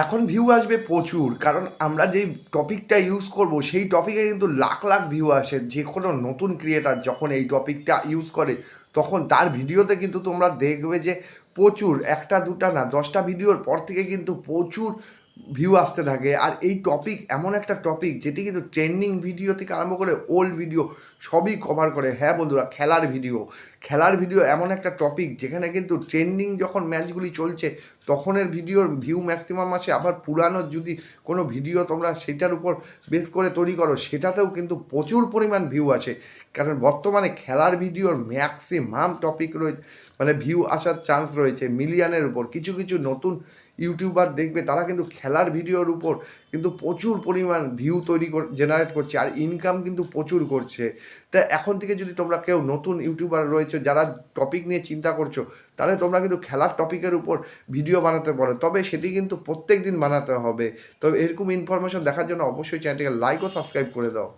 এখন ভিউ আসবে প্রচুর, কারণ আমরা যেই টপিকটা ইউজ করব সেই টপিকে কিন্তু লাখ লাখ ভিউ আসে। যে কোনো নতুন ক্রিয়েটার যখন এই টপিকটা ইউজ করে তখন তার ভিডিওতে কিন্তু তোমরা দেখবে যে প্রচুর, একটা দুটা না 10টা ভিডিওর পর থেকে কিন্তু প্রচুর ভিউ আসতে থাকে। আর এই টপিক এমন একটা টপিক যেটি কিন্তু ট্রেন্ডিং ভিডিও থেকে আরম্ভ করে ওল্ড ভিডিও সবই কভার করে। হ্যাঁ বন্ধুরা, খেলার ভিডিও এমন একটা টপিক যেখানে কিন্তু ট্রেন্ডিং যখন ম্যাচগুলি চলছে তখনের ভিডিওর ভিউ ম্যাক্সিমাম আসে। আবার পুরানো যদি কোনো ভিডিও তোমরা সেটার উপর বেস করে তৈরি করো সেটাতেও কিন্তু প্রচুর পরিমাণ ভিউ আসে। কারণ বর্তমানে খেলার ভিডিওর ম্যাক্সিমাম টপিক রয়েছে, মানে ভিউ আসার চান্স রয়েছে মিলিয়নের উপর। কিছু কিছু নতুন ইউটিউবার দেখবে তারা কিন্তু খেলার ভিডিওর উপর কিন্তু প্রচুর পরিমাণ ভিউ তৈরি জেনারেট করছে আর ইনকাম কিন্তু প্রচুর করছে। তা এখন থেকে যদি তোমরা কেউ নতুন ইউটিউবার রয়েছে যারা টপিক নিয়ে চিন্তা করছো, তাহলে তোমরা কিন্তু খেলার টপিকের উপর ভিডিও বানাতে পারো, তবে সেটি কিন্তু প্রত্যেক দিন বানাতে হবে। তবে এরকম ইনফরমেশন দেখার জন্য অবশ্যই চ্যানেলটিকে লাইক ও সাবস্ক্রাইব করে দাও।